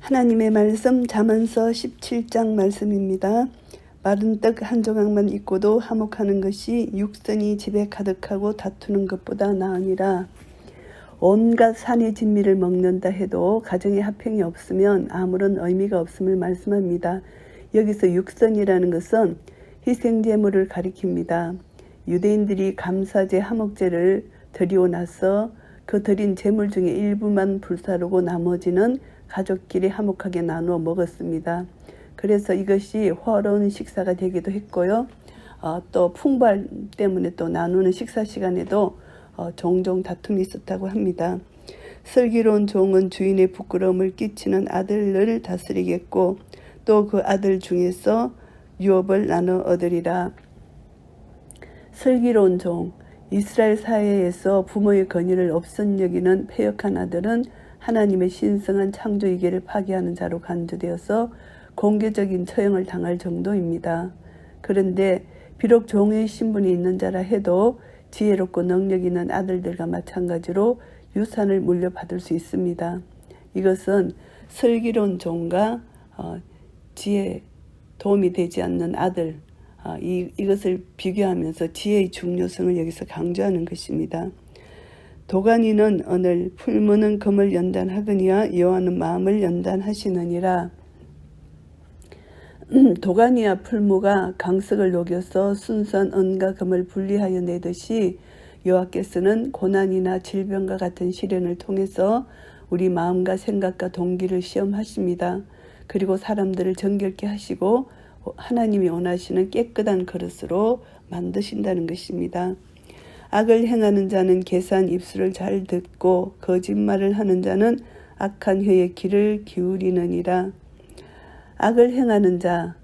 하나님의 말씀 잠언서 17장 말씀입니다. 마른 떡 한 조각만 있고도 화목하는 것이 육선이 집에 가득하고 다투는 것보다 나으니라. 온갖 산의 진미를 먹는다 해도 가정에 화평이 없으면 아무런 의미가 없음을 말씀합니다. 여기서 육선이라는 것은 희생제물을 가리킵니다. 유대인들이 감사제 화목제를 드리고 나서 그 드린 제물 중에 일부만 불사르고 나머지는 가족끼리 화목하게 나누어 먹었습니다. 그래서 이것이 화로운 식사가 되기도 했고요. 또 풍발 때문에 또 나누는 식사 시간에도 종종 다툼이 있었다고 합니다. 슬기로운 종은 주인의 부끄러움을 끼치는 아들을 다스리겠고 또 그 아들 중에서 유업을 나눠 얻으리라. 슬기로운 종, 이스라엘 사회에서 부모의 권위를 없선 여기는 패역한 아들은 하나님의 신성한 창조이계를 파괴하는 자로 간주되어서 공개적인 처형을 당할 정도입니다. 그런데 비록 종의 신분이 있는 자라 해도 지혜롭고 능력 있는 아들들과 마찬가지로 유산을 물려받을 수 있습니다. 이것은 슬기로운 종과 지혜, 도움이 되지 않는 아들, 이것을 비교하면서 지혜의 중요성을 여기서 강조하는 것입니다. 도가니는 언을, 풀무는 금을 연단하거니와 여호와는 마음을 연단하시느니라. 도가니와 풀무가 강석을 녹여서 순수한 은과 금을 분리하여 내듯이 여호와께서는 고난이나 질병과 같은 시련을 통해서 우리 마음과 생각과 동기를 시험하십니다. 그리고 사람들을 정결케 하시고 하나님이 원하시는 깨끗한 그릇으로 만드신다는 것입니다. 악을 행하는 자는 계산 입술을 잘 듣고 거짓말을 하는 자는 악한 혀의 귀를 기울이느니라. 악을 행하는 자,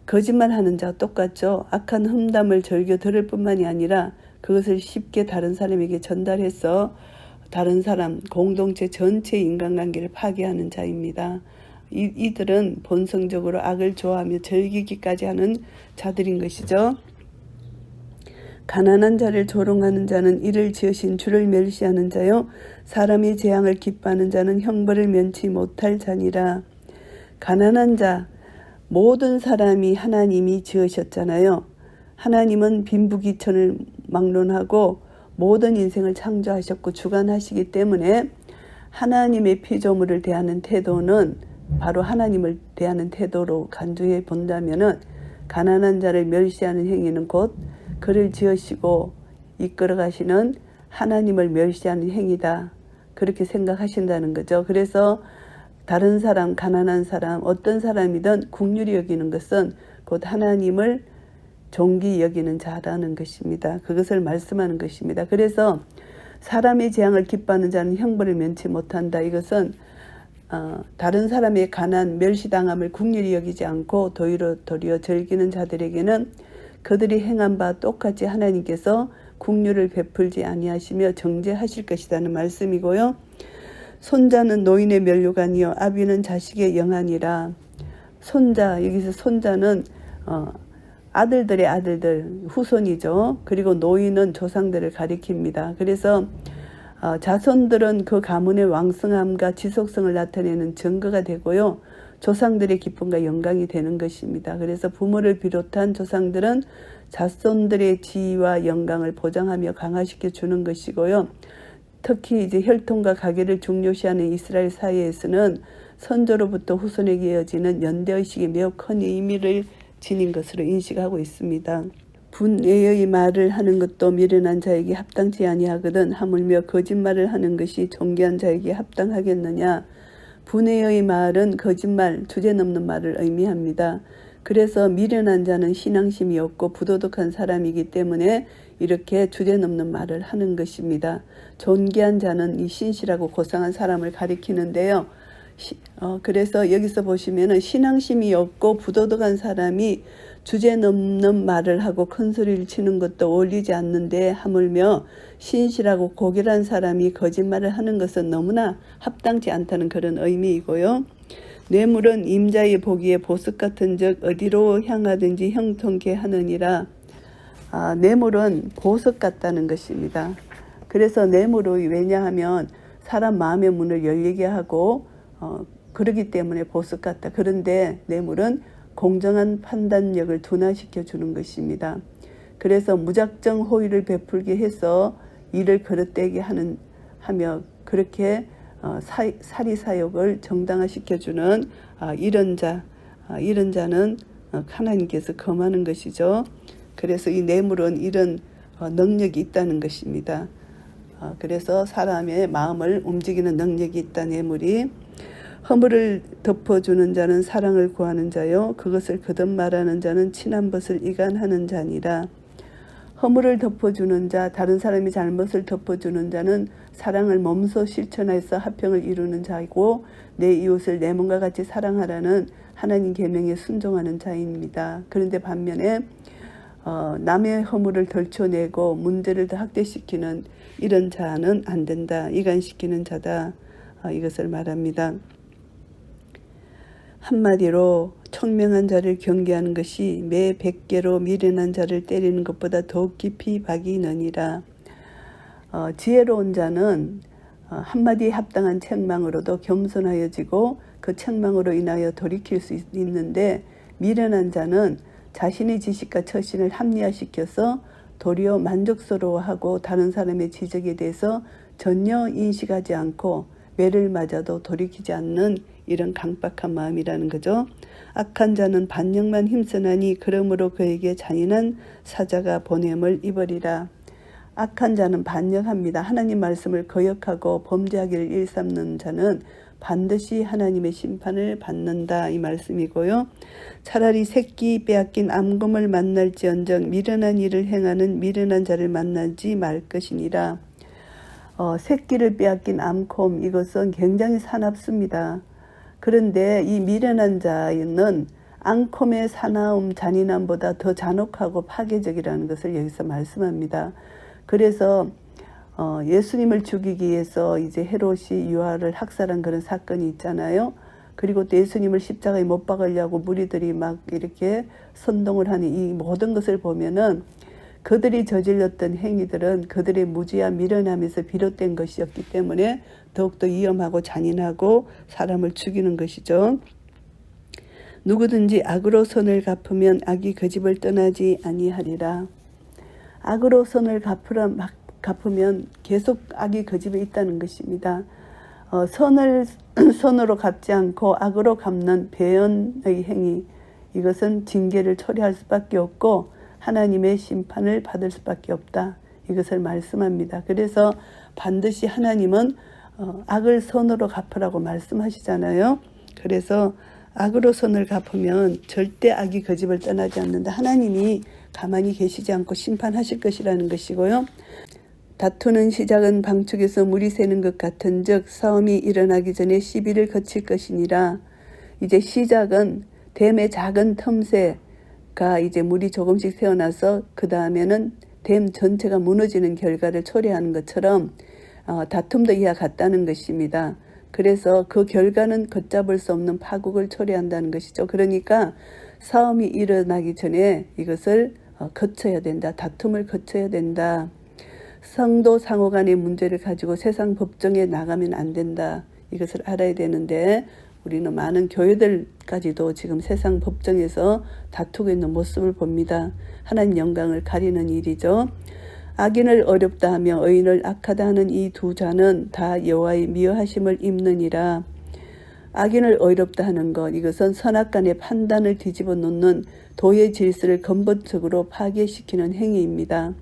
거짓말하는 자와 똑같죠. 악한 험담을 즐겨 들을 뿐만이 아니라 그것을 쉽게 다른 사람에게 전달해서 다른 사람, 공동체 전체의 인간관계를 파괴하는 자입니다. 이들은 본성적으로 악을 좋아하며 즐기기까지 하는 자들인 것이죠. 가난한 자를 조롱하는 자는 이를 지으신 주를 멸시하는 자요, 사람의 재앙을 기뻐하는 자는 형벌을 면치 못할 자니라. 가난한 자, 모든 사람이 하나님이 지으셨잖아요. 하나님은 빈부귀천을 막론하고 모든 인생을 창조하셨고 주관하시기 때문에 하나님의 피조물을 대하는 태도는 바로 하나님을 대하는 태도로 간주해 본다면은 가난한 자를 멸시하는 행위는 곧 그를 지으시고 이끌어 가시는 하나님을 멸시하는 행위다. 그렇게 생각하신다는 거죠. 그래서 다른 사람, 가난한 사람, 어떤 사람이든 긍휼히 여기는 것은 곧 하나님을 존귀히 여기는 자라는 것입니다. 그것을 말씀하는 것입니다. 그래서 사람의 재앙을 기뻐하는 자는 형벌을 면치 못한다. 이것은 다른 사람의 가난, 멸시당함을 긍휼히 여기지 않고 도리어 즐기는 자들에게는 그들이 행한 바 똑같이 하나님께서 긍휼을 베풀지 아니하시며 정죄하실 것이라는 말씀이고요. 손자는 노인의 면류관이요 아비는 자식의 영안이라. 손자, 여기서 손자는 아들들의 아들들, 후손이죠. 그리고 노인은 조상들을 가리킵니다. 그래서 자손들은 그 가문의 왕성함과 지속성을 나타내는 증거가 되고요. 조상들의 기쁨과 영광이 되는 것입니다. 그래서 부모를 비롯한 조상들은 자손들의 지위와 영광을 보장하며 강화시켜 주는 것이고요. 특히 이제 혈통과 가계를 중요시하는 이스라엘 사회에서는 선조로부터 후손에게 이어지는 연대의식이 매우 큰 의미를 지닌 것으로 인식하고 있습니다. 분애의 말을 하는 것도 미련한 자에게 합당치 아니하거든 하물며 거짓말을 하는 것이 존귀한 자에게 합당하겠느냐. 분애의 말은 거짓말, 주제넘는 말을 의미합니다. 그래서 미련한 자는 신앙심이 없고 부도덕한 사람이기 때문에 이렇게 주제넘는 말을 하는 것입니다. 존귀한 자는 이 신실하고 고상한 사람을 가리키는데요. 그래서 여기서 보시면은 신앙심이 없고 부도덕한 사람이 주제넘는 말을 하고 큰 소리를 치는 것도 어울리지 않는데 하물며 신실하고 고결한 사람이 거짓말을 하는 것은 너무나 합당치 않다는 그런 의미이고요. 뇌물은 임자의 보기에 보석 같은 즉 어디로 향하든지 형통케 하느니라. 뇌물은 보석 같다는 것입니다. 그래서 뇌물이 왜냐하면 사람 마음의 문을 열리게 하고 그러기 때문에 보석 같다. 그런데 뇌물은 공정한 판단력을 둔화시켜 주는 것입니다. 그래서 무작정 호의를 베풀게 해서 일을 그릇되게 하며 그렇게 사리사욕을 정당화시켜주는 이런 자는 하나님께서 금하는 것이죠. 그래서 이 뇌물은 이런 능력이 있다는 것입니다. 그래서 사람의 마음을 움직이는 능력이 있다. 뇌물이 허물을 덮어주는 자는 사랑을 구하는 자요 그것을 거듭 말하는 자는 친한 것을 이간하는 자니라. 허물을 덮어주는 자, 다른 사람이 잘못을 덮어주는 자는 사랑을 몸소 실천해서 화평을 이루는 자이고 내 이웃을 내 몸과 같이 사랑하라는 하나님 계명에 순종하는 자입니다. 그런데 반면에 남의 허물을 덜쳐내고 문제를 더 확대시키는 이런 자는 안 된다. 이간시키는 자다. 이것을 말합니다. 한마디로 총명한 자를 경계하는 것이 매 100개로 미련한 자를 때리는 것보다 더욱 깊이 박이 느니라. 지혜로운 자는 한마디에 합당한 책망으로도 겸손하여지고 그 책망으로 인하여 돌이킬 수 있는데 미련한 자는 자신의 지식과 처신을 합리화시켜서 도리어 만족스러워하고 다른 사람의 지적에 대해서 전혀 인식하지 않고 매를 맞아도 돌이키지 않는 이런 강박한 마음이라는 거죠. 악한 자는 반역만 힘쓰나니 그러므로 그에게 잔인한 사자가 보냄을 입으리라. 악한 자는 반역합니다. 하나님 말씀을 거역하고 범죄하기를 일삼는 자는 반드시 하나님의 심판을 받는다. 이 말씀이고요. 차라리 새끼 빼앗긴 암금을 만날지언정 미련한 일을 행하는 미련한 자를 만나지 말 것이니라. 새끼를 빼앗긴 암콤 이것은 굉장히 사납습니다. 그런데 이 미련한 자는 앙콤의 사나움 잔인함보다 더 잔혹하고 파괴적이라는 것을 여기서 말씀합니다. 그래서 예수님을 죽이기 위해서 이제 헤롯이 유아를 학살한 그런 사건이 있잖아요. 그리고 또 예수님을 십자가에 못 박으려고 무리들이 막 이렇게 선동을 하는 이 모든 것을 보면은 그들이 저질렀던 행위들은 그들의 무지한 미련함에서 비롯된 것이었기 때문에 더욱더 위험하고 잔인하고 사람을 죽이는 것이죠. 누구든지 악으로 선을 갚으면 악이 그 집을 떠나지 아니하리라. 악으로 선을 갚으면 계속 악이 그 집에 있다는 것입니다. 선을 선으로 갚지 않고 악으로 갚는 배은의 행위 이것은 징계를 초래할 수밖에 없고 하나님의 심판을 받을 수밖에 없다. 이것을 말씀합니다. 그래서 반드시 하나님은 악을 선으로 갚으라고 말씀하시잖아요. 그래서 악으로 선을 갚으면 절대 악이 그 집을 떠나지 않는다. 하나님이 가만히 계시지 않고 심판하실 것이라는 것이고요. 다투는 시작은 방축에서 물이 새는 것 같은즉 싸움이 일어나기 전에 시비를 거칠 것이니라. 이제 시작은 댐의 작은 틈새가 이제 물이 조금씩 새어나서 그 다음에는 댐 전체가 무너지는 결과를 초래하는 것처럼 다툼도 이와 같다는 것입니다. 그래서 그 결과는 걷잡을 수 없는 파국을 초래한다는 것이죠. 그러니까 싸움이 일어나기 전에 이것을 거쳐야 된다. 다툼을 거쳐야 된다. 성도 상호 간의 문제를 가지고 세상 법정에 나가면 안 된다. 이것을 알아야 되는데 우리는 많은 교회들까지도 지금 세상 법정에서 다투고 있는 모습을 봅니다. 하나님 영광을 가리는 일이죠. 악인을 어렵다 하며 의인을 악하다 하는 이 두 자는 다 여호와의 미워하심을 입느니라. 악인을 어렵다 하는 것 이것은 선악간의 판단을 뒤집어 놓는 도의 질서를 근본적으로 파괴시키는 행위입니다.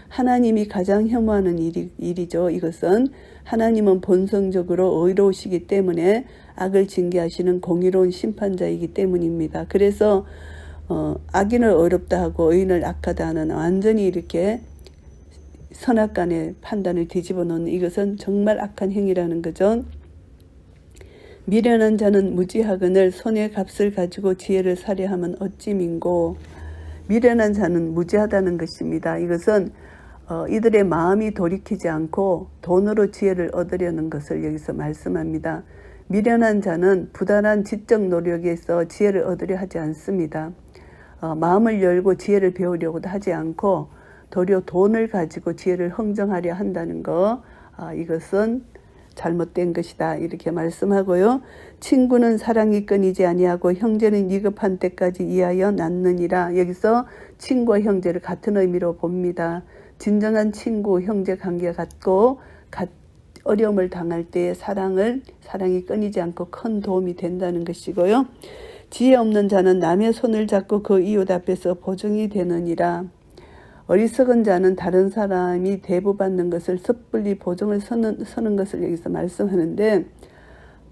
하나님이 가장 혐오하는 일이죠. 이것은 하나님은 본성적으로 의로우시기 때문에 악을 징계하시는 공의로운 심판자이기 때문입니다. 그래서 악인을 어렵다 하고 의인을 악하다 하는 완전히 이렇게 선악간의 판단을 뒤집어 놓는 이것은 정말 악한 행위라는 거죠. 미련한 자는 무지하거늘 손의 값을 가지고 지혜를 살해하면 어찌 민고. 미련한 자는 무지하다는 것입니다. 이것은 이들의 마음이 돌이키지 않고 돈으로 지혜를 얻으려는 것을 여기서 말씀합니다. 미련한 자는 부단한 지적 노력에서 지혜를 얻으려 하지 않습니다. 마음을 열고 지혜를 배우려고도 하지 않고 도리어 돈을 가지고 지혜를 흥정하려 한다는 것 이것은 잘못된 것이다 이렇게 말씀하고요. 친구는 사랑이 끊이지 아니하고 형제는 위급한 때까지 이하여 낳느니라. 여기서 친구와 형제를 같은 의미로 봅니다. 진정한 친구 형제 관계가 같고 어려움을 당할 때에 사랑이 끊이지 않고 큰 도움이 된다는 것이고요. 지혜 없는 자는 남의 손을 잡고 그 이웃 앞에서 보증이 되느니라. 어리석은 자는 다른 사람이 대부받는 것을 섣불리 보증을 서는 것을 여기서 말씀하는데,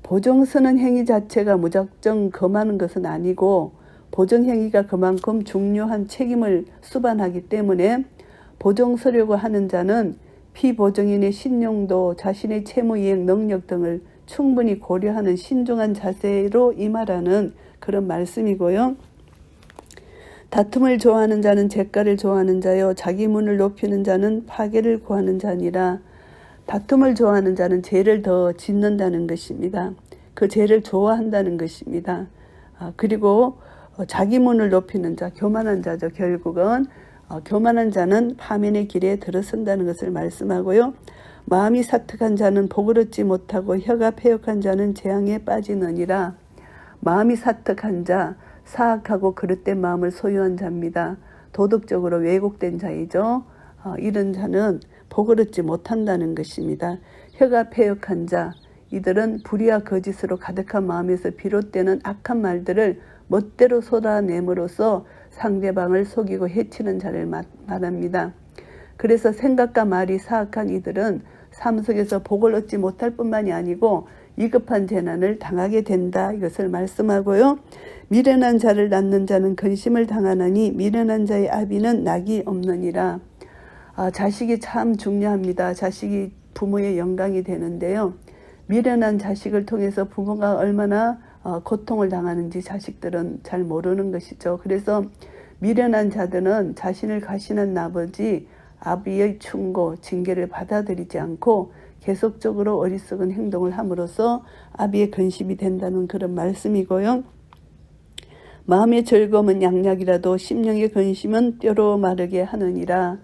보증 서는 행위 자체가 무작정 금하는 것은 아니고 보증 행위가 그만큼 중요한 책임을 수반하기 때문에 보증 서려고 하는 자는 피보증인의 신용도 자신의 채무이행 능력 등을 충분히 고려하는 신중한 자세로 임하라는 그런 말씀이고요. 다툼을 좋아하는 자는 잿가를 좋아하는 자요 자기 문을 높이는 자는 파괴를 구하는 자니라. 다툼을 좋아하는 자는 죄를 더 짓는다는 것입니다. 그 죄를 좋아한다는 것입니다. 그리고 자기 문을 높이는 자, 교만한 자죠. 결국은 교만한 자는 파면의 길에 들어선다는 것을 말씀하고요. 마음이 사특한 자는 복을 얻지 못하고 혀가 패역한 자는 재앙에 빠지느니라. 마음이 사특한 자, 사악하고 그릇된 마음을 소유한 자입니다. 도덕적으로 왜곡된 자이죠. 이런 자는 복을 얻지 못한다는 것입니다. 혀가 패역한 자, 이들은 불의와 거짓으로 가득한 마음에서 비롯되는 악한 말들을 멋대로 쏟아냄으로써 상대방을 속이고 해치는 자를 말합니다. 그래서 생각과 말이 사악한 이들은 삶 속에서 복을 얻지 못할 뿐만이 아니고 위급한 재난을 당하게 된다. 이것을 말씀하고요. 미련한 자를 낳는 자는 근심을 당하나니 미련한 자의 아비는 낙이 없느니라. 자식이 참 중요합니다. 자식이 부모의 영광이 되는데요. 미련한 자식을 통해서 부모가 얼마나 고통을 당하는지 자식들은 잘 모르는 것이죠. 그래서 미련한 자들은 자신을 과신한 아비의 충고, 징계를 받아들이지 않고 계속적으로 어리석은 행동을 함으로써 아비의 근심이 된다는 그런 말씀이고요. 마음의 즐거움은 양약이라도 심령의 근심은 뼈로 마르게 하느니라.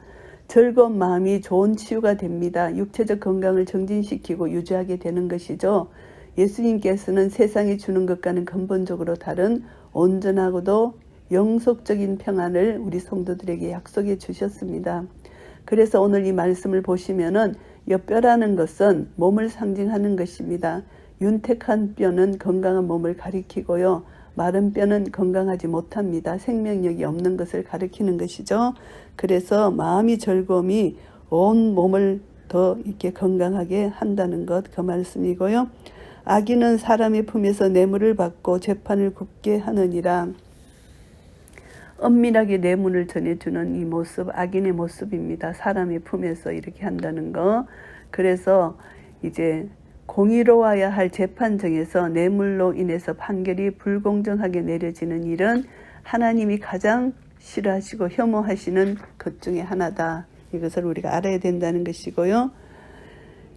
즐거운 마음이 좋은 치유가 됩니다. 육체적 건강을 정진시키고 유지하게 되는 것이죠. 예수님께서는 세상이 주는 것과는 근본적으로 다른 온전하고도 영속적인 평안을 우리 성도들에게 약속해 주셨습니다. 그래서 오늘 이 말씀을 보시면은 이 뼈라는 것은 몸을 상징하는 것입니다. 윤택한 뼈는 건강한 몸을 가리키고요. 마른 뼈는 건강하지 못합니다. 생명력이 없는 것을 가리키는 것이죠. 그래서 마음이 즐거움이 온 몸을 더 이렇게 건강하게 한다는 것, 그 말씀이고요. 악인은 사람의 품에서 뇌물을 받고 재판을 굽게 하느니라. 엄밀하게 뇌물을 전해주는 이 모습, 악인의 모습입니다. 사람의 품에서 이렇게 한다는 거. 그래서 이제 공의로워야 할 재판정에서 뇌물로 인해서 판결이 불공정하게 내려지는 일은 하나님이 가장 싫어하시고 혐오하시는 것 중에 하나다. 이것을 우리가 알아야 된다는 것이고요.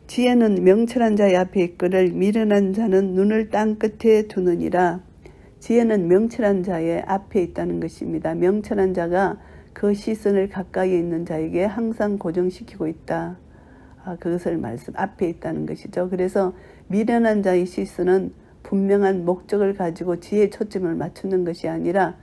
지혜는 명철한 자의 앞에 있거늘 미련한 자는 눈을 땅 끝에 두느니라. 지혜는 명철한 자의 앞에 있다는 것입니다. 명철한 자가 그 시선을 가까이 있는 자에게 항상 고정시키고 있다. 그것을 앞에 있다는 것이죠. 그래서 미련한 자의 시선은 분명한 목적을 가지고 지혜에 초점을 맞추는 것이 아니라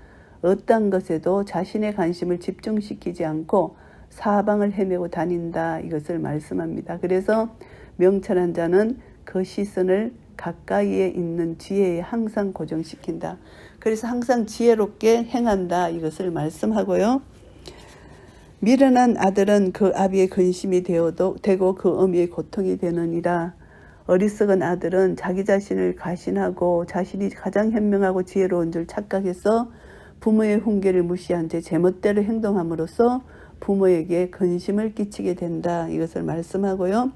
어떤 것에도 자신의 관심을 집중시키지 않고 사방을 헤매고 다닌다. 이것을 말씀합니다. 그래서 명철한 자는 그 시선을 가까이에 있는 지혜에 항상 고정시킨다. 그래서 항상 지혜롭게 행한다. 이것을 말씀하고요. 미련한 아들은 그 아비의 근심이 되고 그 어미의 고통이 되느니라. 어리석은 아들은 자기 자신을 과신하고 자신이 가장 현명하고 지혜로운 줄 착각해서 부모의 훈계를 무시한 채 제멋대로 행동함으로써 부모에게 근심을 끼치게 된다. 이것을 말씀하고요.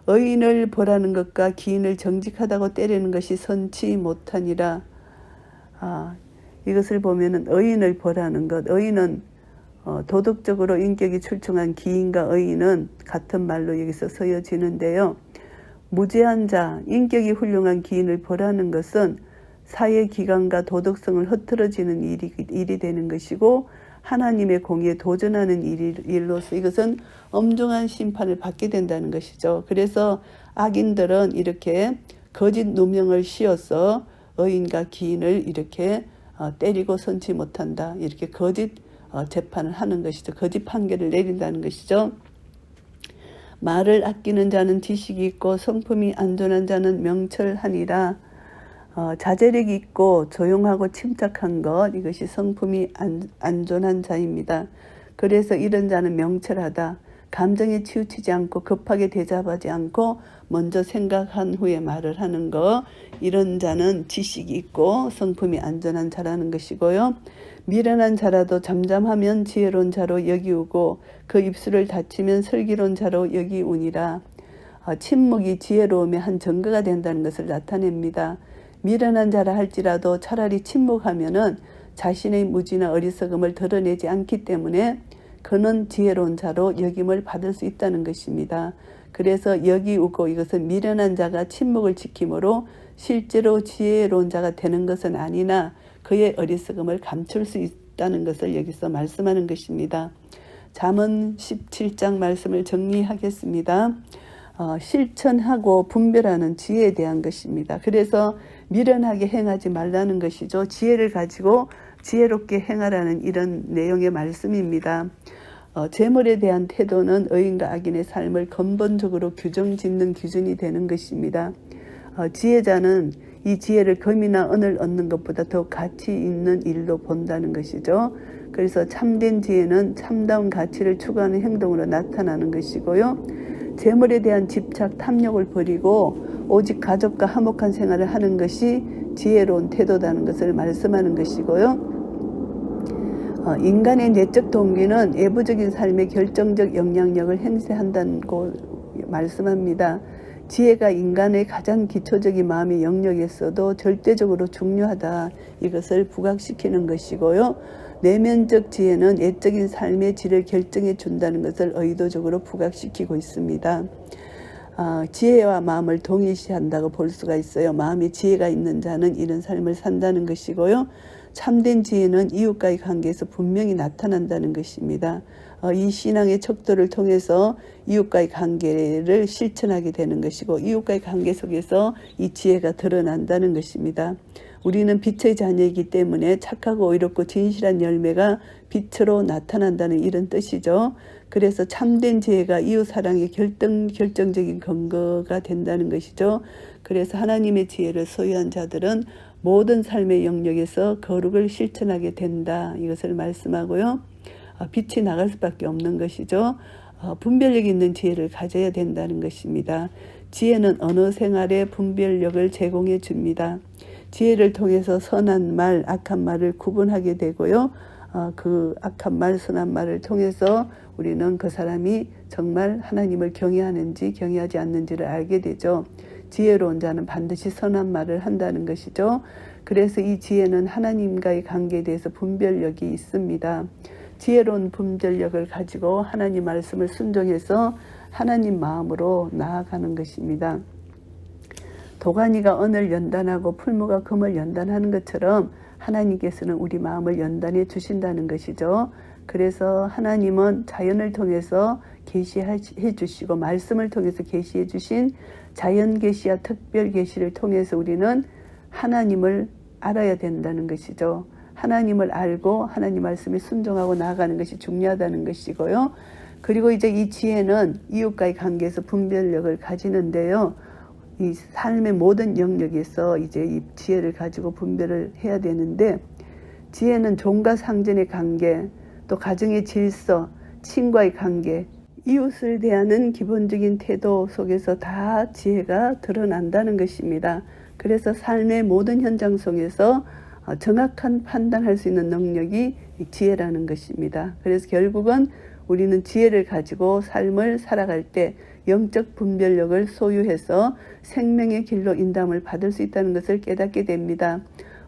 의인을 벌하는 것과 기인을 정직하다고 때리는 것이 선치 못하니라. 이것을 보면은 의인을 벌하는 것, 의인은 도덕적으로 인격이 출중한 기인과 의인은 같은 말로 여기서 쓰여지는데요. 무죄한 자, 인격이 훌륭한 기인을 벌하는 것은 사회기관과 도덕성을 흐트러지는 일이 되는 것이고, 하나님의 공의에 도전하는 일로서 이것은 엄중한 심판을 받게 된다는 것이죠. 그래서 악인들은 이렇게 거짓 누명을 씌워서 의인과 기인을 이렇게 때리고 선치 못한다. 이렇게 거짓 재판을 하는 것이죠. 거짓 판결을 내린다는 것이죠. 말을 아끼는 자는 지식이 있고 성품이 안전한 자는 명철하니라. 자제력이 있고 조용하고 침착한 것, 이것이 성품이 안전한 자입니다. 그래서 이런 자는 명철하다. 감정에 치우치지 않고 급하게 대답하지 않고 먼저 생각한 후에 말을 하는 것, 이런 자는 지식이 있고 성품이 안전한 자라는 것이고요. 미련한 자라도 잠잠하면 지혜로운 자로 여기우고 그 입술을 닫히면 슬기로운 자로 여기우니라. 침묵이 지혜로움의 한 증거가 된다는 것을 나타냅니다. 미련한 자라 할지라도 차라리 침묵하면은 자신의 무지나 어리석음을 드러내지 않기 때문에 그는 지혜로운 자로 여김을 받을 수 있다는 것입니다. 그래서 여기우고, 이것은 미련한 자가 침묵을 지킴으로 실제로 지혜로운 자가 되는 것은 아니나 그의 어리석음을 감출 수 있다는 것을 여기서 말씀하는 것입니다. 잠언 17장 말씀을 정리하겠습니다. 실천하고 분별하는 지혜에 대한 것입니다. 그래서 미련하게 행하지 말라는 것이죠. 지혜를 가지고 지혜롭게 행하라는 이런 내용의 말씀입니다. 재물에 대한 태도는 의인과 악인의 삶을 근본적으로 규정짓는 기준이 되는 것입니다. 지혜자는 이 지혜를 금이나 은을 얻는 것보다 더 가치 있는 일로 본다는 것이죠. 그래서 참된 지혜는 참다운 가치를 추구하는 행동으로 나타나는 것이고요. 재물에 대한 집착, 탐욕을 버리고 오직 가족과 화목한 생활을 하는 것이 지혜로운 태도라는 것을 말씀하는 것이고요. 인간의 내적 동기는 외부적인 삶에 결정적 영향력을 행사한다고 말씀합니다. 지혜가 인간의 가장 기초적인 마음의 영역에서도 절대적으로 중요하다. 이것을 부각시키는 것이고요. 내면적 지혜는 외적인 삶의 질을 결정해 준다는 것을 의도적으로 부각시키고 있습니다. 지혜와 마음을 동일시한다고 볼 수가 있어요. 마음에 지혜가 있는 자는 이런 삶을 산다는 것이고요. 참된 지혜는 이웃과의 관계에서 분명히 나타난다는 것입니다. 이 신앙의 척도를 통해서 이웃과의 관계를 실천하게 되는 것이고 이웃과의 관계 속에서 이 지혜가 드러난다는 것입니다. 우리는 빛의 자녀이기 때문에 착하고 의롭고 진실한 열매가 빛으로 나타난다는 이런 뜻이죠. 그래서 참된 지혜가 이웃 사랑의 결정적인 근거가 된다는 것이죠. 그래서 하나님의 지혜를 소유한 자들은 모든 삶의 영역에서 거룩을 실천하게 된다. 이것을 말씀하고요. 빛이 나갈 수밖에 없는 것이죠. 분별력 있는 지혜를 가져야 된다는 것입니다. 지혜는 언어 생활에 분별력을 제공해 줍니다. 지혜를 통해서 선한 말, 악한 말을 구분하게 되고요. 그 악한 말, 선한 말을 통해서 우리는 그 사람이 정말 하나님을 경외하는지 경외하지 않는지를 알게 되죠. 지혜로운 자는 반드시 선한 말을 한다는 것이죠. 그래서 이 지혜는 하나님과의 관계에 대해서 분별력이 있습니다. 지혜로운 분별력을 가지고 하나님 말씀을 순종해서 하나님 마음으로 나아가는 것입니다. 도가니가 은을 연단하고 풀무가 금을 연단하는 것처럼 하나님께서는 우리 마음을 연단해 주신다는 것이죠. 그래서 하나님은 자연을 통해서 계시해 주시고 말씀을 통해서 계시해 주신 자연 계시와 특별 계시를 통해서 우리는 하나님을 알아야 된다는 것이죠. 하나님을 알고 하나님 말씀에 순종하고 나아가는 것이 중요하다는 것이고요. 그리고 이제 이 지혜는 이웃과의 관계에서 분별력을 가지는데요. 이 삶의 모든 영역에서 이제 이 지혜를 가지고 분별을 해야 되는데 지혜는 종과 상전의 관계, 또 가정의 질서, 친구와의 관계, 이웃을 대하는 기본적인 태도 속에서 다 지혜가 드러난다는 것입니다. 그래서 삶의 모든 현장 속에서 정확한 판단할 수 있는 능력이 지혜라는 것입니다. 그래서 결국은 우리는 지혜를 가지고 삶을 살아갈 때 영적 분별력을 소유해서 생명의 길로 인도함을 받을 수 있다는 것을 깨닫게 됩니다.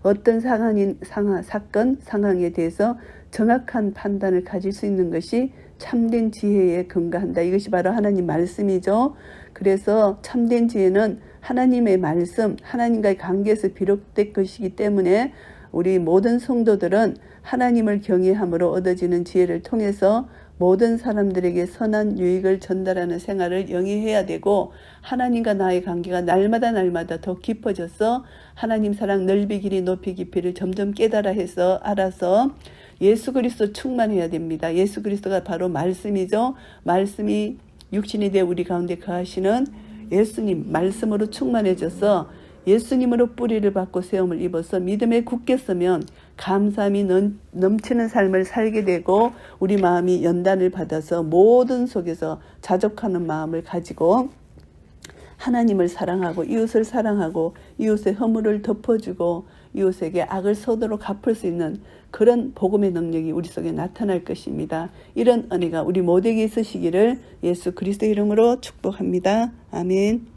어떤 사건, 상황에 대해서 정확한 판단을 가질 수 있는 것이 참된 지혜에 근거한다. 이것이 바로 하나님 말씀이죠. 그래서 참된 지혜는 하나님의 말씀, 하나님과의 관계에서 비롯된 것이기 때문에 우리 모든 성도들은 하나님을 경외함으로 얻어지는 지혜를 통해서 모든 사람들에게 선한 유익을 전달하는 생활을 영위해야 되고, 하나님과 나의 관계가 날마다 더 깊어져서 하나님 사랑 넓이 길이 높이 깊이를 점점 깨달아 해서 알아서 예수 그리스도 충만해야 됩니다. 예수 그리스도가 바로 말씀이죠. 말씀이 육신이 되어 우리 가운데 거하시는 예수님 말씀으로 충만해져서 예수님으로 뿌리를 받고 세움을 입어서 믿음에 굳게 서면 감사함이 넘치는 삶을 살게 되고, 우리 마음이 연단을 받아서 모든 속에서 자족하는 마음을 가지고 하나님을 사랑하고 이웃을 사랑하고 이웃의 허물을 덮어주고 이웃에게 악을 서도록 갚을 수 있는 그런 복음의 능력이 우리 속에 나타날 것입니다. 이런 은혜가 우리 모두에게 있으시기를 예수 그리스도의 이름으로 축복합니다. 아멘.